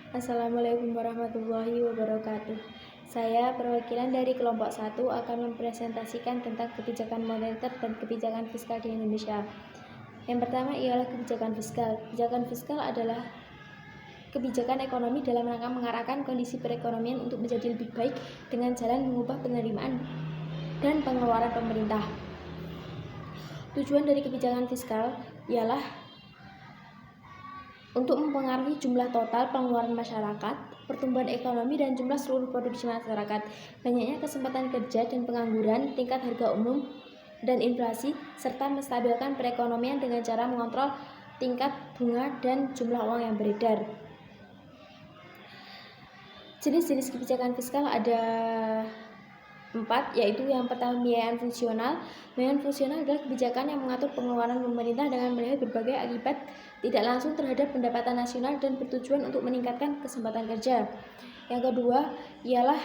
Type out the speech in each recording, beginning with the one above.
Assalamualaikum warahmatullahi wabarakatuh. Saya perwakilan dari kelompok 1 akan mempresentasikan tentang kebijakan moneter dan kebijakan fiskal di Indonesia. Yang pertama ialah kebijakan fiskal. Kebijakan fiskal adalah kebijakan ekonomi dalam rangka mengarahkan kondisi perekonomian untuk menjadi lebih baik dengan jalan mengubah penerimaan dan pengeluaran pemerintah. Tujuan dari kebijakan fiskal ialah untuk mempengaruhi jumlah total pengeluaran masyarakat, pertumbuhan ekonomi, dan jumlah seluruh produksi masyarakat, banyaknya kesempatan kerja dan pengangguran, tingkat harga umum, dan inflasi, serta menstabilkan perekonomian dengan cara mengontrol tingkat bunga dan jumlah uang yang beredar. Jenis-jenis kebijakan fiskal ada 4, yaitu yang pertama pembiayaan fungsional. Pembiayaan fungsional adalah kebijakan yang mengatur pengeluaran pemerintah dengan melihat berbagai akibat tidak langsung terhadap pendapatan nasional dan bertujuan untuk meningkatkan kesempatan kerja. Yang kedua ialah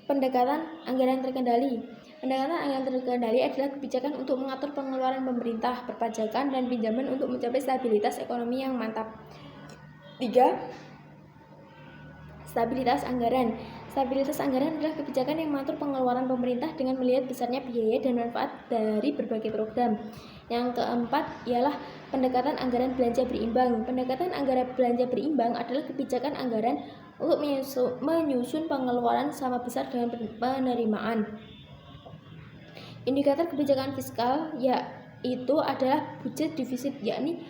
pendekatan anggaran terkendali. Pendekatan anggaran terkendali adalah kebijakan untuk mengatur pengeluaran pemerintah, perpajakan, dan pinjaman untuk mencapai stabilitas ekonomi yang mantap. 3. Stabilitas anggaran. Stabilitas anggaran adalah kebijakan yang mengatur pengeluaran pemerintah dengan melihat besarnya biaya dan manfaat dari berbagai program. Yang keempat ialah pendekatan anggaran belanja berimbang. Pendekatan anggaran belanja berimbang adalah kebijakan anggaran untuk menyusun pengeluaran sama besar dengan penerimaan. Indikator kebijakan fiskal yaitu adalah budget defisit, yakni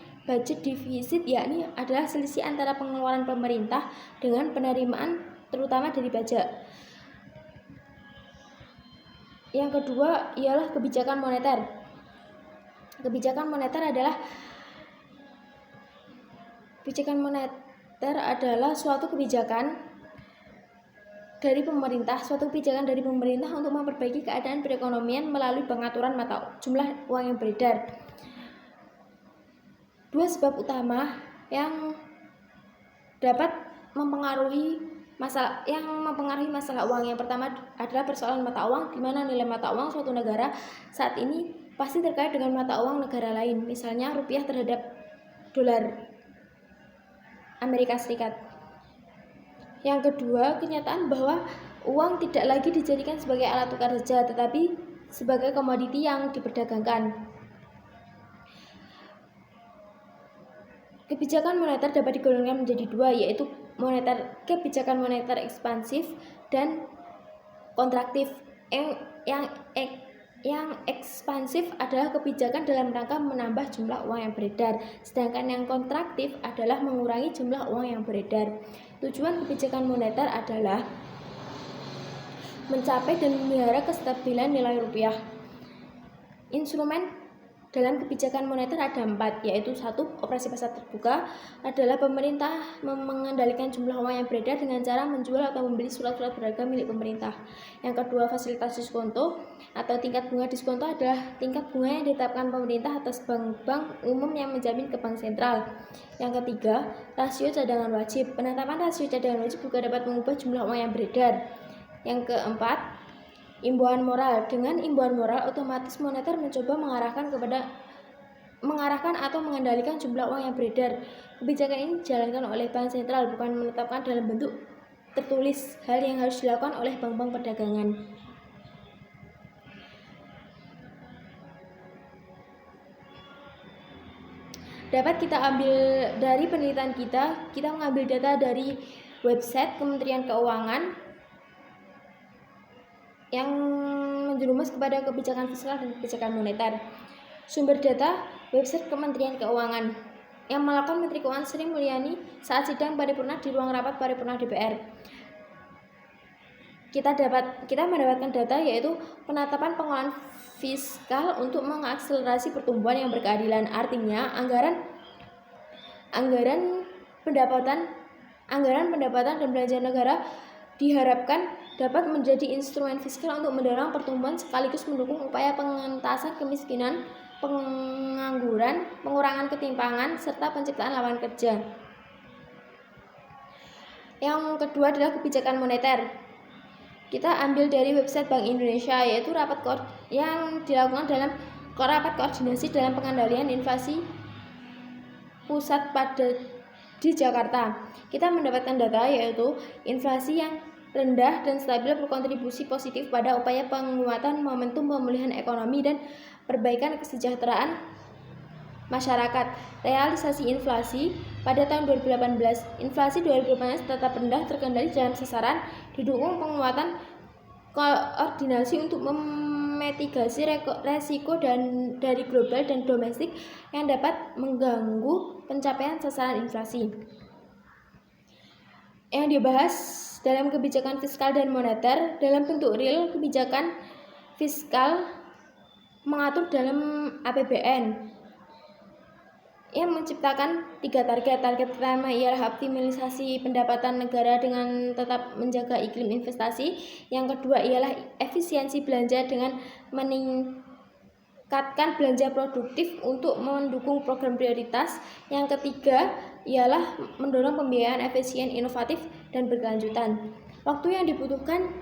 adalah selisih antara pengeluaran pemerintah dengan penerimaan terutama dari pajak. Yang kedua ialah kebijakan moneter. Kebijakan moneter adalah suatu kebijakan dari pemerintah untuk memperbaiki keadaan perekonomian melalui pengaturan jumlah uang yang beredar. 2 sebab utama yang dapat mempengaruhi masalah uang. Yang pertama adalah persoalan mata uang, di mana nilai mata uang suatu negara saat ini pasti terkait dengan mata uang negara lain, misalnya rupiah terhadap dolar Amerika Serikat. Yang kedua, kenyataan bahwa uang tidak lagi dijadikan sebagai alat tukar saja, tetapi sebagai komoditi yang diperdagangkan. Kebijakan moneter dapat digolongkan menjadi 2, yaitu kebijakan moneter ekspansif dan kontraktif. Yang ekspansif adalah kebijakan dalam rangka menambah jumlah uang yang beredar, sedangkan yang kontraktif adalah mengurangi jumlah uang yang beredar. Tujuan kebijakan moneter adalah mencapai dan memelihara kestabilan nilai rupiah. Instrumen dalam kebijakan moneter ada 4, yaitu 1. Operasi pasar terbuka adalah pemerintah mengendalikan jumlah uang yang beredar dengan cara menjual atau membeli surat-surat berharga milik pemerintah. Yang kedua, fasilitas diskonto atau tingkat bunga. Diskonto adalah tingkat bunga yang ditetapkan pemerintah atas bank-bank umum yang menjamin ke bank sentral. Yang ketiga, rasio cadangan wajib. Penetapan rasio cadangan wajib juga dapat mengubah jumlah uang yang beredar. Yang keempat, imbauan moral. Dengan imbauan moral, otomatis moneter mencoba mengarahkan atau mengendalikan jumlah uang yang beredar. Kebijakan ini dijalankan oleh bank sentral, bukan menetapkan dalam bentuk tertulis, hal yang harus dilakukan oleh bank-bank perdagangan. Dapat kita ambil dari penelitian kita mengambil data dari website Kementerian Keuangan yang menjerumus kepada kebijakan fiskal dan kebijakan moneter. Sumber data website Kementerian Keuangan yang melakukan Menteri Keuangan Sri Mulyani saat sidang paripurna di ruang rapat paripurna DPR. Kita mendapatkan data yaitu penetapan pengelolaan fiskal untuk mengakselerasi pertumbuhan yang berkeadilan. Artinya anggaran pendapatan dan belanja negara diharapkan dapat menjadi instrumen fiskal untuk mendorong pertumbuhan sekaligus mendukung upaya pengentasan kemiskinan, pengangguran, pengurangan ketimpangan, serta penciptaan lapangan kerja. Yang kedua adalah kebijakan moneter. Kita ambil dari website Bank Indonesia, yaitu rapat yang dilakukan dalam rapat koordinasi dalam pengendalian inflasi pusat di Jakarta. Kita mendapatkan data yaitu inflasi yang rendah dan stabil berkontribusi positif pada upaya penguatan momentum pemulihan ekonomi dan perbaikan kesejahteraan masyarakat. Realisasi inflasi pada tahun 2018, inflasi 2018 tetap rendah terkendali dalam sasaran, didukung penguatan koordinasi untuk memitigasi resiko dari global dan domestik yang dapat mengganggu pencapaian sasaran inflasi. Yang dibahas dalam kebijakan fiskal dan moneter dalam bentuk real, kebijakan fiskal mengatur dalam APBN yang menciptakan 3 target. Target pertama ialah optimalisasi pendapatan negara dengan tetap menjaga iklim investasi. Yang kedua ialah efisiensi belanja dengan meningkatkan belanja produktif untuk mendukung program prioritas. Yang ketiga ialah mendorong pembiayaan efisien, inovatif, dan berkelanjutan. Waktu yang dibutuhkan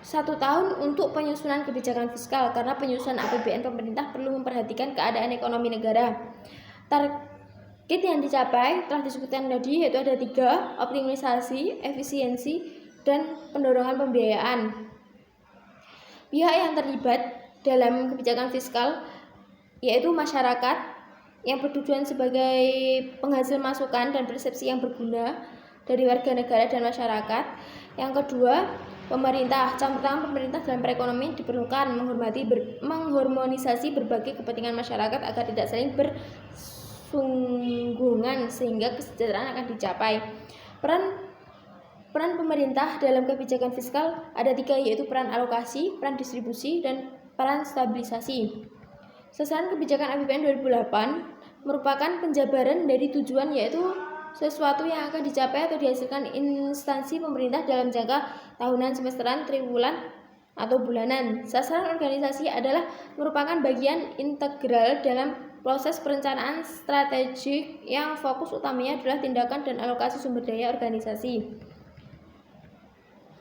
1 tahun untuk penyusunan kebijakan fiskal karena penyusunan APBN pemerintah perlu memperhatikan keadaan ekonomi negara. Target yang dicapai telah disebutkan tadi, yaitu ada 3: optimalisasi, efisiensi, dan pendorongan pembiayaan. Pihak yang terlibat dalam kebijakan fiskal yaitu masyarakat yang bertujuan sebagai penghasil masukan dan persepsi yang berguna dari warga negara dan masyarakat. Yang kedua, pemerintah. Campur tangan pemerintah dalam perekonomian diperlukan, mengharmonisasi berbagai kepentingan masyarakat agar tidak saling bersinggungan sehingga kesejahteraan akan dicapai. Peran pemerintah dalam kebijakan fiskal ada 3, yaitu peran alokasi, peran distribusi, dan peran stabilisasi. Sasaran kebijakan APBN 2008 merupakan penjabaran dari tujuan, yaitu sesuatu yang akan dicapai atau dihasilkan instansi pemerintah dalam jangka tahunan, semesteran, triwulan, atau bulanan. Sasaran organisasi adalah merupakan bagian integral dalam proses perencanaan strategik yang fokus utamanya adalah tindakan dan alokasi sumber daya organisasi.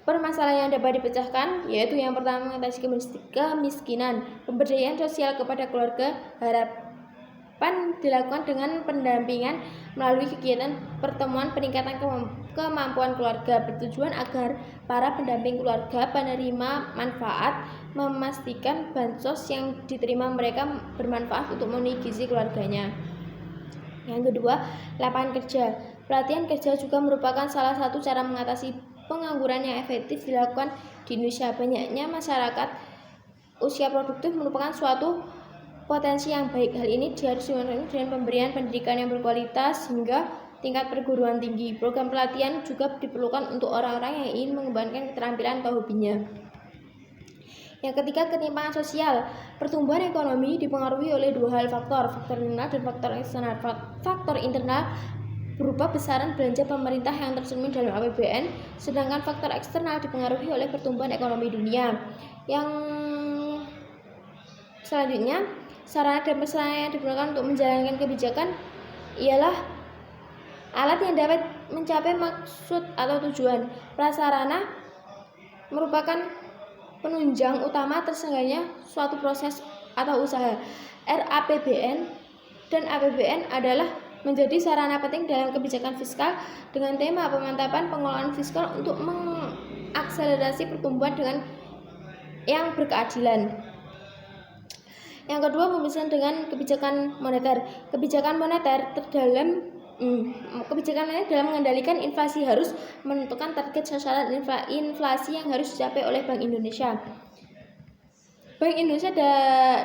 Permasalahan yang dapat dipecahkan yaitu yang pertama mengatasi kemiskinan, pemberdayaan sosial kepada keluarga harapan dilakukan dengan pendampingan melalui kegiatan pertemuan peningkatan kemampuan keluarga, bertujuan agar para pendamping keluarga penerima manfaat memastikan bansos yang diterima mereka bermanfaat untuk memenuhi gizi keluarganya. Yang kedua, lapangan kerja. Pelatihan kerja juga merupakan salah satu cara mengatasi pengangguran yang efektif dilakukan di Indonesia. Banyaknya masyarakat usia produktif merupakan suatu potensi yang baik. Hal ini harus dilakukan dengan pemberian pendidikan yang berkualitas hingga tingkat perguruan tinggi. Program pelatihan juga diperlukan untuk orang-orang yang ingin mengembangkan keterampilan atau hobinya. Yang ketiga, ketimpangan sosial. Pertumbuhan ekonomi dipengaruhi oleh 2 hal, faktor internal dan faktor eksternal. Faktor internal berupa besaran belanja pemerintah yang tercermin dalam APBN, sedangkan faktor eksternal dipengaruhi oleh pertumbuhan ekonomi dunia. Yang selanjutnya, sarana dan prasarana yang digunakan untuk menjalankan kebijakan ialah alat yang dapat mencapai maksud atau tujuan. Prasarana merupakan penunjang utama terselenggaranya suatu proses atau usaha. RAPBN dan APBN adalah menjadi sarana penting dalam kebijakan fiskal dengan tema pemantapan pengelolaan fiskal untuk mengakselerasi pertumbuhan dengan yang berkeadilan. Yang kedua, pemisahan dengan kebijakan moneter. Kebijakan moneter dalam mengendalikan inflasi harus menentukan target sasaran inflasi yang harus dicapai oleh Bank Indonesia. Bank Indonesia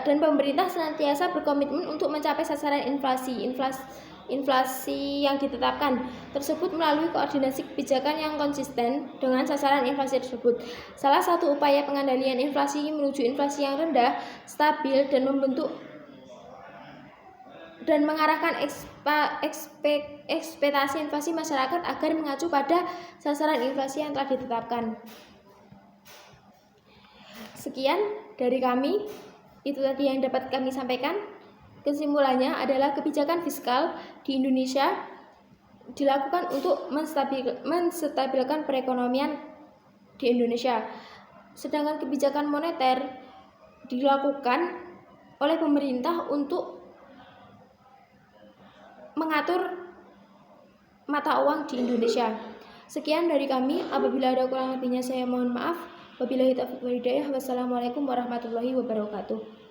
dan pemerintah senantiasa berkomitmen untuk mencapai sasaran inflasi yang ditetapkan tersebut melalui koordinasi kebijakan yang konsisten dengan sasaran inflasi tersebut. Salah satu upaya pengendalian inflasi menuju inflasi yang rendah, stabil, dan mengarahkan ekspektasi inflasi masyarakat agar mengacu pada sasaran inflasi yang telah ditetapkan. Sekian dari kami, itu tadi yang dapat kami sampaikan. Kesimpulannya adalah kebijakan fiskal di Indonesia dilakukan untuk menstabilkan perekonomian di Indonesia. Sedangkan kebijakan moneter dilakukan oleh pemerintah untuk mengatur mata uang di Indonesia. Sekian dari kami, apabila ada kurang lebihnya saya mohon maaf. Wabillahi taufiq wal hidayah. Wassalamualaikum warahmatullahi wabarakatuh.